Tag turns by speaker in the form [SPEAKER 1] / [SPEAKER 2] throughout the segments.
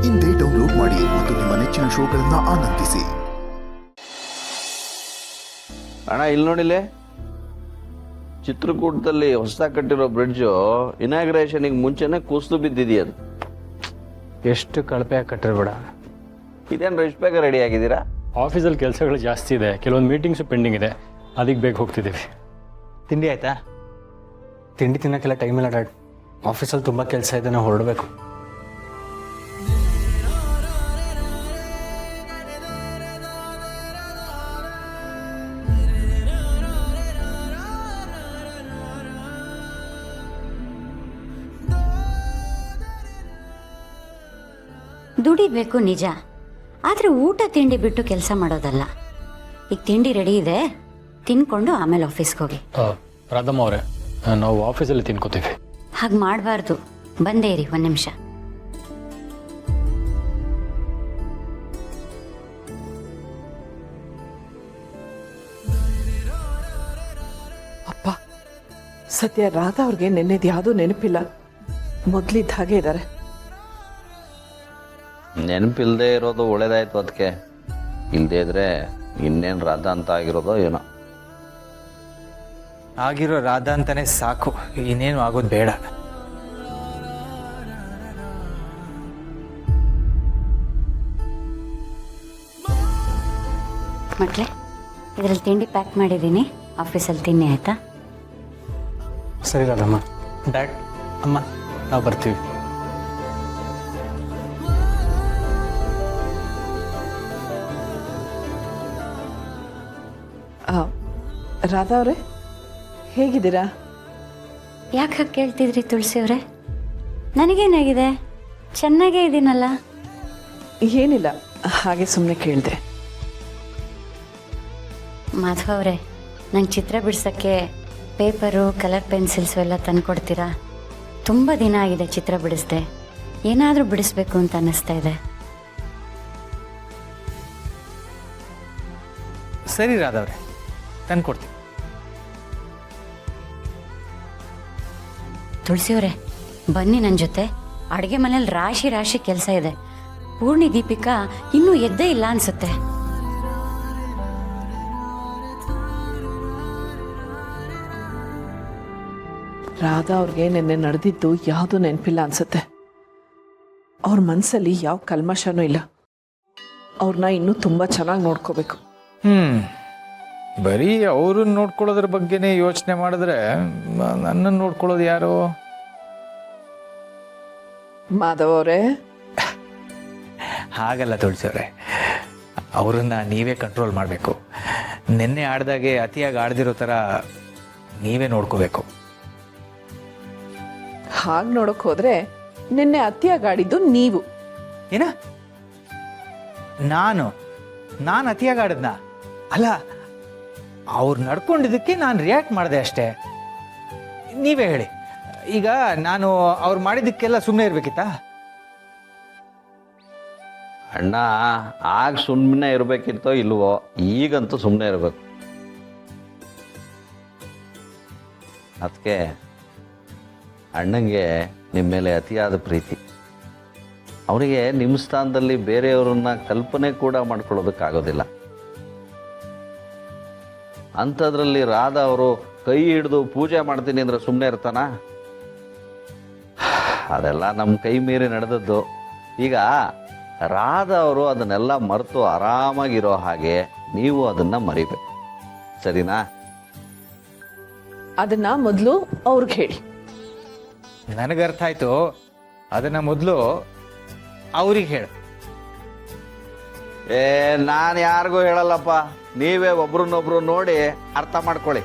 [SPEAKER 1] ಇಂದೇ ಡೌನ್ಲೋಡ್ ಮಾಡಿ ಮತ್ತು ನಿಮ್ಮ ನೆಚ್ಚಿನ ಶೋಗಳನ್ನು ಆನಂದಿಸಿ.
[SPEAKER 2] ಅಣ್ಣ ಇಲ್ಲಿ ನೋಡಿಲೆ, ಚಿತ್ರಕೂಟದಲ್ಲಿ ಹೊಸದಾಗಿ ಕಟ್ಟಿರೋ ಬ್ರಿಡ್ಜು ಇನಾಗ್ರೇಷನ್ಗೆ ಮುಂಚೆನೆ ಕುಸಿದು ಬಿದ್ದಿದೆಯದು.
[SPEAKER 3] ಎಷ್ಟು ಕಳಪೆ ಕಟ್ಟಿರ್ಬೇಡ.
[SPEAKER 2] ಇದೇನು ಎಷ್ಟು ಬೇಗ ರೆಡಿ ಆಗಿದ್ದೀರಾ?
[SPEAKER 3] ಆಫೀಸಲ್ಲಿ ಕೆಲಸಗಳು ಜಾಸ್ತಿ ಇದೆ, ಕೆಲವೊಂದು ಮೀಟಿಂಗ್ಸು ಪೆಂಡಿಂಗ್ ಇದೆ, ಅದಕ್ಕೆ ಬೇಗ ಹೋಗ್ತಿದ್ದೀವಿ.
[SPEAKER 4] ತಿಂಡಿ ಆಯಿತಾ? ತಿಂಡಿ ತಿನ್ನೋಕ್ಕೆಲ್ಲ ಟೈಮ್ ಇಲ್ಲ ಡ್ಯಾಡ್. ಆಫೀಸಲ್ಲಿ ತುಂಬ ಕೆಲಸ ಇದೆ, ನಾವು ಹೊರಡಬೇಕು.
[SPEAKER 5] ದುಡಿಬೇಕು ನಿಜ, ಆದರೆ ಊಟ ತಿಂಡಿ ಬಿಟ್ಟು ಕೆಲಸ ಮಾಡೋದಲ್ಲ. ಈಗ ತಿಂಡಿ ರೆಡಿ ಇದೆ, ತಿನ್ಕೊಂಡು ಆಮೇಲೆ ಆಫೀಸ್ಗೆ ಹೋಗಿ.
[SPEAKER 3] ರಾಧಮ್ಮ ಅವರೇ, ನಾವು ಆಫೀಸಲ್ಲಿ ತಿನ್ಕೋತೀವಿ.
[SPEAKER 5] ಹಾಗೆ ಮಾಡಬಾರ್ದು. ಬಂದೇ ಇರಿ, ಒಂದು ನಿಮಿಷ.
[SPEAKER 6] ಅಪ್ಪ, ಸದ್ಯ ರಾಧಾ ಅವ್ರಿಗೆ ನೆನ್ನೆದು ಯಾವುದೂ ನೆನಪಿಲ್ಲ, ಮೊದಲಿದ್ದ ಹಾಗೆ ಇದ್ದಾರೆ.
[SPEAKER 2] ನೆನಪಿಲ್ಲದೆ ಇರೋದು ಒಳ್ಳೇದಾಯ್ತು. ಅದಕ್ಕೆ ಇಲ್ಲದೇ ಇದ್ರೆ ಇನ್ನೇನು ರಾಧಾ ಅಂತ ಆಗಿರೋದೋ ಏನೋ.
[SPEAKER 4] ಆಗಿರೋ ರಾಧಾ ಅಂತಾನೆ ಸಾಕು, ಇನ್ನೇನು ಆಗೋದು ಬೇಡ.
[SPEAKER 5] ಮಕ್ಕಳೇ, ಇದರಲ್ಲಿ ತಿಂಡಿ ಪ್ಯಾಕ್ ಮಾಡಿದ್ದೀನಿ, ಆಫೀಸಲ್ಲಿ ತಿನ್ನಿ ಆಯಿತಾ?
[SPEAKER 4] ಸರಿ ರಾಧಮ್ಮ. ಡ್ಯಾಡ್, ಅಮ್ಮ, ನಾವು ಬರ್ತೀವಿ.
[SPEAKER 6] ರಾಧಾ ಅವರೇ, ಹೇಗಿದ್ದೀರಾ?
[SPEAKER 5] ಯಾಕೆ ಹಾಗೆ ಕೇಳ್ತಿದ್ರಿ ತುಳಸಿ ಅವರೇ? ನನಗೇನಾಗಿದೆ? ಚೆನ್ನಾಗೇ ಇದ್ದೀನಲ್ಲ.
[SPEAKER 6] ಏನಿಲ್ಲ, ಹಾಗೆ ಸುಮ್ಮನೆ ಕೇಳಿದೆ.
[SPEAKER 5] ಮಾಧವ ಅವರೇ, ನಂಗೆ ಚಿತ್ರ ಬಿಡ್ಸೋಕ್ಕೆ ಪೇಪರು, ಕಲರ್ ಪೆನ್ಸಿಲ್ಸು ಎಲ್ಲ ತಂದುಕೊಡ್ತೀರಾ? ತುಂಬ ದಿನ ಆಗಿದೆ ಚಿತ್ರ ಬಿಡಿಸ್ದೆ, ಏನಾದರೂ ಬಿಡಿಸ್ಬೇಕು ಅಂತ ಅನ್ನಿಸ್ತಾ ಇದೆ.
[SPEAKER 4] ಸರಿ ರಾಧಾ ಅವರೇ, ತಂದು ಕೊಡ್ತೀವಿ.
[SPEAKER 5] ತುಳಸಿಯವರೇ, ಬನ್ನಿ ನನ್ನ ಜೊತೆ. ಅಡುಗೆ ಮನೇಲಿ ರಾಶಿ ರಾಶಿ ಕೆಲಸ ಇದೆ. ಪೂರ್ಣಿ ದೀಪಿಕಾ ಇನ್ನೂ ಎದ್ದೇ ಇಲ್ಲ ಅನ್ಸುತ್ತೆ.
[SPEAKER 6] ರಾಧಾ ಅವ್ರಿಗೆ ನೆನ್ನೆ ನಡೆದಿದ್ದು ಯಾವುದೂ ನೆನಪಿಲ್ಲ ಅನ್ಸುತ್ತೆ. ಅವ್ರ ಮನಸ್ಸಲ್ಲಿ ಯಾವ ಕಲ್ಮಶನೂ ಇಲ್ಲ. ಅವ್ರನ್ನ ಇನ್ನೂ ತುಂಬ ಚೆನ್ನಾಗಿ ನೋಡ್ಕೋಬೇಕು.
[SPEAKER 7] ಬರೀ ಅವ್ರನ್ನ ನೋಡ್ಕೊಳ್ಳೋದ್ರ ಬಗ್ಗೆನೇ ಯೋಚನೆ ಮಾಡಿದ್ರೆ ನನ್ನನ್ನು ನೋಡ್ಕೊಳ್ಳೋದು ಯಾರು?
[SPEAKER 6] ಮಾಧವ್ ಅವರೇ,
[SPEAKER 4] ಹಾಗಲ್ಲ ತುಳಸಿಯವರೇ, ಅವರನ್ನು ನೀವೇ ಕಂಟ್ರೋಲ್ ಮಾಡಬೇಕು. ನಿನ್ನೆ ಆಡ್ದಾಗೆ ಅತಿಯಾಗಿ ಆಡ್ದಿರೋ ಥರ ನೀವೇ ನೋಡ್ಕೋಬೇಕು.
[SPEAKER 6] ಹಾಗೆ ನೋಡೋಕೆ ಹೋದ್ರೆ ನಿನ್ನೆ ಅತಿಯಾಗಿ ಆಡಿದ್ದು ನೀವು.
[SPEAKER 4] ಏನ? ನಾನು ಅತಿಯಾಗಿ ಆಡಿದ್ನ? ಅಲ್ಲ, ಅವ್ರು ನಡ್ಕೊಂಡಿದ್ದಕ್ಕೆ ನಾನು ರಿಯಾಕ್ಟ್ ಮಾಡಿದೆ ಅಷ್ಟೇ. ನೀವೇ ಹೇಳಿ, ಈಗ ನಾನು ಅವ್ರು ಮಾಡಿದ್ದಕ್ಕೆಲ್ಲ ಸುಮ್ಮನೆ ಇರಬೇಕಿತ್ತಾ?
[SPEAKER 2] ಅಣ್ಣ, ಆಗ ಸುಮ್ಮನೆ ಇರಬೇಕಿತ್ತೋ ಇಲ್ವೋ, ಈಗಂತೂ ಸುಮ್ಮನೆ ಇರಬೇಕು. ಅದಕ್ಕೆ ಅಣ್ಣಂಗೆ ನಿಮ್ಮ ಮೇಲೆ ಅತಿಯಾದ ಪ್ರೀತಿ. ಅವರಿಗೆ ನಿಮ್ಮ ಸ್ಥಾನದಲ್ಲಿ ಬೇರೆಯವರನ್ನ ಕಲ್ಪನೆ ಕೂಡ ಮಾಡ್ಕೊಳ್ಳೋದಕ್ಕಾಗೋದಿಲ್ಲ. ಅಂಥದ್ರಲ್ಲಿ ರಾಧಾ ಅವರು ಕೈ ಹಿಡಿದು ಪೂಜೆ ಮಾಡ್ತೀನಿ ಅಂದರೆ ಸುಮ್ಮನೆ ಇರ್ತಾನ? ಅದೆಲ್ಲ ನಮ್ಮ ಕೈ ಮೀರಿ ನಡೆದದ್ದು. ಈಗ ರಾಧಾ ಅವರು ಅದನ್ನೆಲ್ಲ ಮರೆತು ಆರಾಮಾಗಿರೋ ಹಾಗೆ ನೀವು ಅದನ್ನು ಮರಿಬೇಕು, ಸರಿನಾ?
[SPEAKER 6] ಅದನ್ನ ಮೊದಲು ಅವ್ರಿಗೆ ಹೇಳಿ.
[SPEAKER 4] ನನಗೆ ಅರ್ಥ ಆಯ್ತು. ಅದನ್ನು ಮೊದಲು ಅವ್ರಿಗೆ ಹೇಳು.
[SPEAKER 2] ನಾನು ಯಾರಿಗೂ ಹೇಳಲ್ಲಪ್ಪ, ನೀವೇ ಒಬ್ರನ್ನೊಬ್ರು ನೋಡಿ ಅರ್ಥ ಮಾಡ್ಕೊಳ್ಳಿ.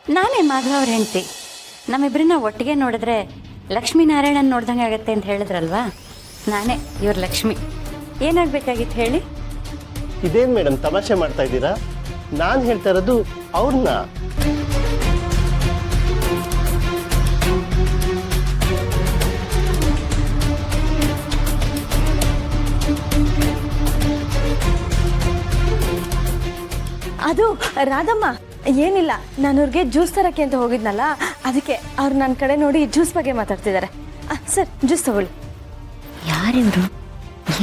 [SPEAKER 5] ನಾನೇ ಮಾಧವ ಅವ್ರ ಹೆಂಡತಿ. ನಮ್ಮಿಬ್ಬರನ್ನ ಒಟ್ಟಿಗೆ ನೋಡಿದ್ರೆ ಲಕ್ಷ್ಮೀನಾರಾಯಣನ್ ನೋಡ್ದಂಗೆ ಆಗತ್ತೆ ಅಂತ ಹೇಳಿದ್ರಲ್ವಾ, ನಾನೇ ಇವ್ರ ಲಕ್ಷ್ಮಿ. ಏನಾಗಬೇಕಾಗಿತ್ತು ಹೇಳಿ?
[SPEAKER 8] ಇದೇನು ಮೇಡಮ್ ತಮಾಷೆ ಮಾಡ್ತಾ ಇದ್ದೀರಾ? ನಾನು ಹೇಳ್ತಾ ಇರೋದು ಅವ್ರನ್ನ.
[SPEAKER 9] ಅದು ರಾಧಮ್ಮ, ಏನಿಲ್ಲ, ನಾನು ಅವ್ರಿಗೆ ಜ್ಯೂಸ್ ತರಕ್ಕೆ ಅಂತ ಹೋಗಿದ್ನಲ್ಲ, ಅದಕ್ಕೆ ಅವ್ರು ನನ್ನ ಕಡೆ ನೋಡಿ ಜ್ಯೂಸ್ ಬಗ್ಗೆ ಮಾತಾಡ್ತಿದ್ದಾರೆ. ಸರ್, ಜ್ಯೂಸ್ ತಗೊಳ್ಳಿ.
[SPEAKER 5] ಯಾರಿವರು?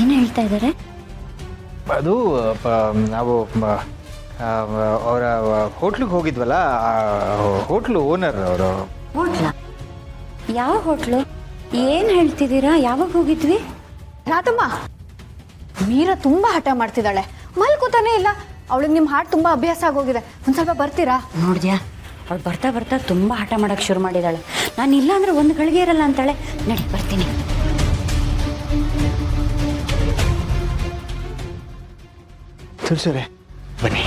[SPEAKER 5] ಏನು ಹೇಳ್ತಾ ಇದ್ದಾರೆ?
[SPEAKER 4] ಅದು ನಾವು ಅವರ ಹೋಟ್ಲಿಗೆ ಹೋಗಿದ್ವಲ್ಲ, ಹೋಟ್ಲು ಓನರ್ ಅವರು.
[SPEAKER 5] ಹೋಟ್ಲಾ? ಯಾವ ಹೋಟ್ಲು? ಏನು ಹೇಳ್ತಿದ್ದೀರಾ? ಯಾವಾಗ ಹೋಗಿದ್ವಿ?
[SPEAKER 9] ರಾಧಮ್ಮ, ಮೀರಾ ತುಂಬಾ ಹಠ ಮಾಡ್ತಿದ್ದಾಳೆ, ಮಲ್ಕೋತಾನೆ ಇಲ್ಲ. ಅವಳಿಗೆ ನಿಮ್ಮ ಹಾಡು ತುಂಬಾ ಅಭ್ಯಾಸ ಆಗೋಗಿದೆ. ಒಂದು ಸ್ವಲ್ಪ ಬರ್ತೀರಾ?
[SPEAKER 5] ನೋಡಿದ್ಯಾ, ಅವಳು ಬರ್ತಾ ಬರ್ತಾ ತುಂಬ ಹಠ ಮಾಡೋಕ್ಕೆ ಶುರು ಮಾಡಿದ್ದಾಳೆ. ನಾನು ಇಲ್ಲ ಅಂದರೆ ಒಂದು ಗಳಿಗೆ ಇರಲ್ಲ ಅಂತಾಳೆ. ನಡಿ, ಬರ್ತೀನಿ.
[SPEAKER 4] ತುಳಸಿಯವರೇ, ಬನ್ನಿ.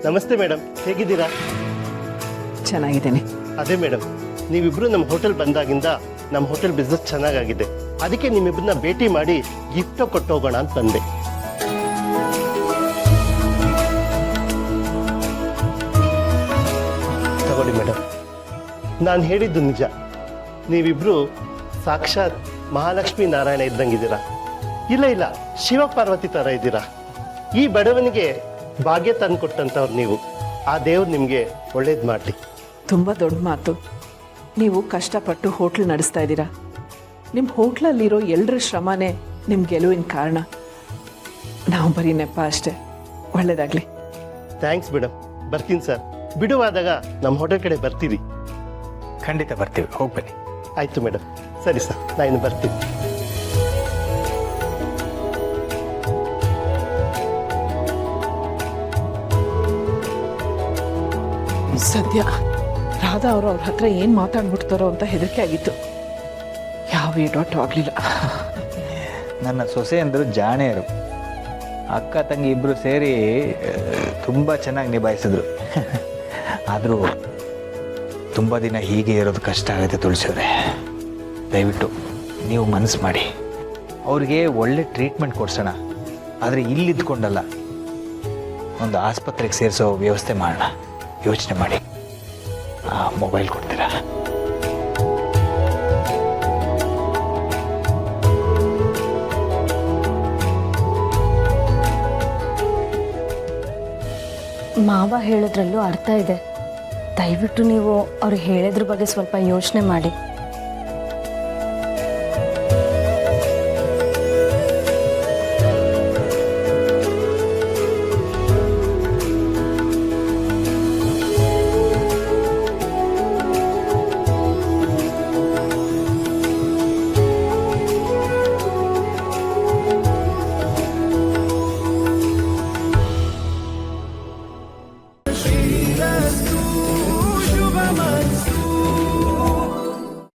[SPEAKER 8] ನಮಸ್ತೆ ಮೇಡಮ್, ಹೇಗಿದ್ದೀರಾ?
[SPEAKER 6] ಚೆನ್ನಾಗಿದ್ದೀನಿ.
[SPEAKER 8] ಅದೇ ಮೇಡಮ್, ನೀವಿಬ್ರು ನಮ್ಮ ಹೋಟೆಲ್ ಬಂದಾಗಿಂದ ನಮ್ಮ ಹೋಟೆಲ್ ಬಿಸ್ನೆಸ್ ಚೆನ್ನಾಗಾಗಿದೆ. ಅದಕ್ಕೆ ನಿಮ್ಮಿಬ್ಬರನ್ನ ಭೇಟಿ ಮಾಡಿ ಗಿಫ್ಟ್ ಕೊಟ್ಟು ಹೋಗೋಣ ಅಂತ ಬಂದೆ. ತಗೊಳ್ಳಿ ಮೇಡಮ್. ನಾನು ಹೇಳಿದ್ದು ನಿಜ. ನೀವಿಬ್ರು ಸಾಕ್ಷಾತ್ ಮಹಾಲಕ್ಷ್ಮೀ ನಾರಾಯಣ ಇದ್ದಂಗಿದ್ದೀರಾ. ಇಲ್ಲ, ಶಿವ ಪಾರ್ವತಿ ಥರ ಇದ್ದೀರಾ. ಈ ಬಡವನಿಗೆ ಭಾಗ್ಯ ತಂದು ಕೊಟ್ಟಂಥವ್ರು ನೀವು. ಆ ದೇವ್ರು ನಿಮಗೆ ಒಳ್ಳೇದು ಮಾಡಲಿ.
[SPEAKER 6] ತುಂಬ ದೊಡ್ಡ ಮಾತು. ನೀವು ಕಷ್ಟಪಟ್ಟು ಹೋಟ್ಲ್ ನಡೆಸ್ತಾ ಇದ್ದೀರಾ. ನಿಮ್ಮ ಹೋಟ್ಲಲ್ಲಿರೋ ಎಲ್ಲರ ಶ್ರಮನೇ ನಿಮ್ಮ ಗೆಲುವಿನ ಕಾರಣ. ನಾವು ಬರೀ ನೆಪ ಅಷ್ಟೇ. ಒಳ್ಳೇದಾಗಲಿ.
[SPEAKER 8] Thanks madam. ಬರ್ತೀನಿ ಸರ್. ಬಿಡುವಾದಾಗ ನಮ್ಮ ಹೋಟೆಲ್ ಕಡೆ ಬರ್ತೀವಿ.
[SPEAKER 4] ಖಂಡಿತ ಬರ್ತೀವಿ, ಹೋಗಿ ಬನ್ನಿ.
[SPEAKER 8] ಆಯಿತು ಮೇಡಮ್. ಸರಿ ಸರ್, ನಾನು ಇನ್ನು ಬರ್ತೀನಿ.
[SPEAKER 6] ಸದ್ಯ ರಾಧಾ ಅವರು ಅವ್ರ ಹತ್ರ ಏನು ಮಾತಾಡ್ಬಿಡ್ತಾರೋ ಅಂತ ಹೆದರಿಕೆ ಆಗಿತ್ತು. ಯಾವ ಏಡೋಟು ಆಗಲಿಲ್ಲ.
[SPEAKER 4] ನನ್ನ ಸೊಸೆ ಅಂದರು ಜಾಣೆಯರು. ಅಕ್ಕ ತಂಗಿ ಇಬ್ಬರು ಸೇರಿ ತುಂಬ ಚೆನ್ನಾಗಿ ನಿಭಾಯಿಸಿದ್ರು. ಆದರೂ ತುಂಬ ದಿನ ಹೀಗೆ ಇರೋದು ಕಷ್ಟ ಆಗುತ್ತೆ ತುಳಸಿಯವರೇ. ದಯವಿಟ್ಟು ನೀವು ಮನಸ್ಸು ಮಾಡಿ ಅವ್ರಿಗೆ ಒಳ್ಳೆ ಟ್ರೀಟ್ಮೆಂಟ್ ಕೊಡ್ಸೋಣ. ಆದರೆ ಇಲ್ಲಿದ್ದುಕೊಂಡಲ್ಲ, ಒಂದು ಆಸ್ಪತ್ರೆಗೆ ಸೇರಿಸೋ ವ್ಯವಸ್ಥೆ ಮಾಡೋಣ. ಯೋಚನೆ ಮಾಡಿ. ಮೊಬೈಲ್ ಕೊಡ್ತೀರಾ?
[SPEAKER 9] ಮಾವ ಹೇಳಿದ್ರಲ್ಲೂ ಅರ್ಥ ಇದೆ. ದಯವಿಟ್ಟು ನೀವು ಅವ್ರು ಹೇಳಿದ್ರ ಬಗ್ಗೆ ಸ್ವಲ್ಪ ಯೋಚನೆ ಮಾಡಿ.